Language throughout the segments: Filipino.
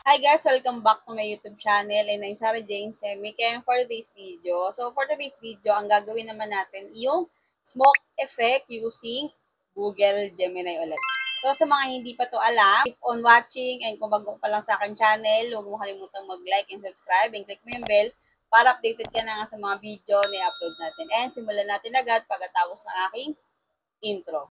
Hi guys! Welcome back to my YouTube channel and I'm Sarah Jane Semic and for today's video. So for today's video, ang gagawin naman natin yung smoke effect using Google Gemini ulit. So sa mga hindi pa to alam, keep on watching and kung bago pa lang sa akin channel, huwag mo kalimutang mag-like and subscribe and click mo yung bell para updated ka na nga sa mga video na i-upload natin. And simulan natin agad pagkatapos ng aking intro.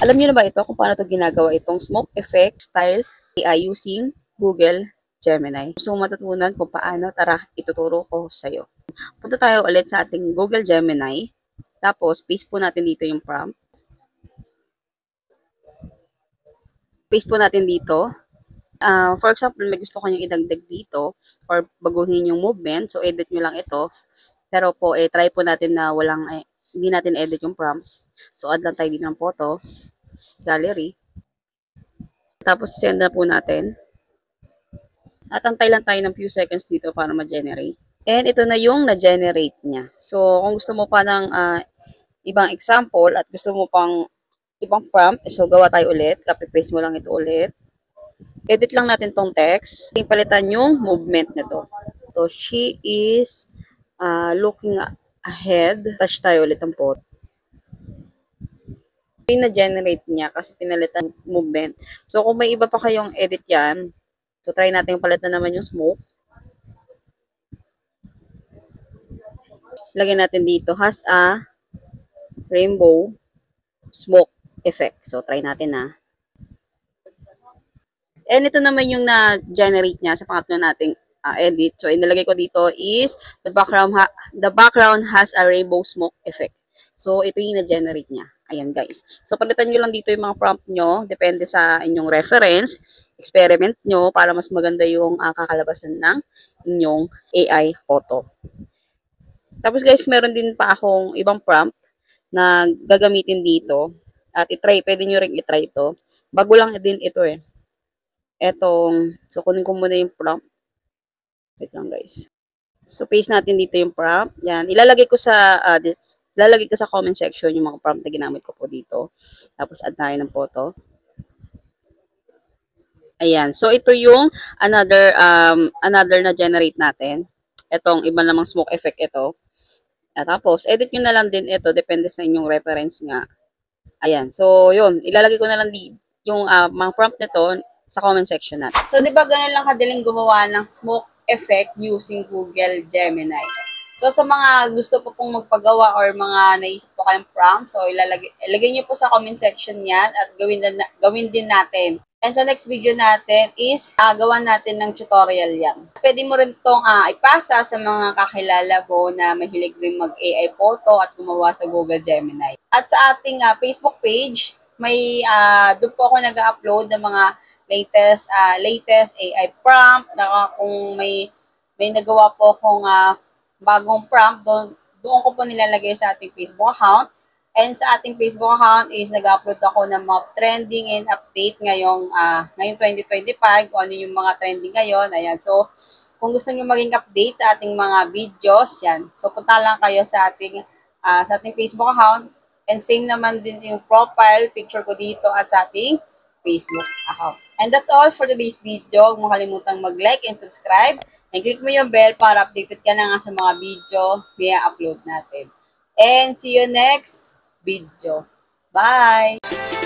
Alam niyo na ba ito kung paano ito ginagawa itong smoke effect style AI using Google Gemini? So matutunan kung paano, tara ituturo ko sa iyo. Punta tayo ulit sa ating Google Gemini. Tapos paste po natin dito yung prompt. Paste po natin dito. For example, may gusto ko yung idagdag dito or baguhin yung movement. So edit nyo lang ito. Pero po try po natin na hindi natin edit yung prompt. So add lang tayo dito ng photo. Gallery. Tapos, send na po natin. At antay lang tayo ng few seconds dito para ma-generate. And ito na yung na-generate niya. So, kung gusto mo pa ng ibang example at gusto mo pang ibang prompt, so gawa tayo ulit. Copy-paste mo lang ito ulit. Edit lang natin tong text. Palitan yung movement nito. So, she is looking ahead. Touch tayo ulit ang photo. Na-generate niya kasi pinalitan movement. So, kung may iba pa kayong edit yan, so try natin yung palitan naman yung smoke. Lagyan natin dito, has a rainbow smoke effect. So, try natin na. And ito naman yung na-generate niya sa pangatlo nating edit. So, inilagay ko dito is the background has a rainbow smoke effect. So, ito yung na-generate niya. Ayan guys. So, palitan nyo lang dito yung mga prompt nyo. Depende sa inyong reference. Experiment nyo para mas maganda yung kakalabasan ng inyong AI photo. Tapos guys, meron din pa akong ibang prompt na gagamitin dito. At pwede nyo rin itry ito. Bago lang din ito eh. So kunin ko muna yung prompt. Wait lang guys. So, paste natin dito yung prompt. Yan. Ilalagay ko sa comment section yung mga prompt na ginamit ko po dito. Tapos, add tayo ng photo. Ayan. So, ito yung another na generate natin. Itong iba namang smoke effect ito. At tapos, edit nyo na lang din ito. Depende sa inyong reference nga. Ayan. So, yun. Ilalagay ko na lang yung mga prompt nito sa comment section natin. So, di ba ganun lang kadaling gumawa ng smoke effect using Google Gemini? So, sa mga gusto po pong magpagawa or mga naisip po kayong prompt, so ilagay nyo po sa comment section yan at gawin din natin. And sa next video natin is gawan natin ng tutorial yan. Pwede mo rin itong ipasa sa mga kakilala mo na mahilig rin mag-AI photo at gumawa sa Google Gemini. At sa ating Facebook page, may doon po ako nag-upload ng mga latest AI prompt. Kung may nagawa po akong bagong prompt, doon ko po nilalagay sa ating Facebook account. And sa ating Facebook account is nag-upload ako ng mga trending and update ngayong 2025, kung ano yung mga trending ngayon. Ayan. So, kung gusto niyo maging update sa ating mga videos, yan. So, punta lang kayo sa ating Facebook account. And same naman din yung profile picture ko dito at sa ating Facebook account. And that's all for today's video. Huwag mo kalimutang mag-like and subscribe. And click mo yung bell para updated ka na nga sa mga video na upload natin. And see you next video. Bye!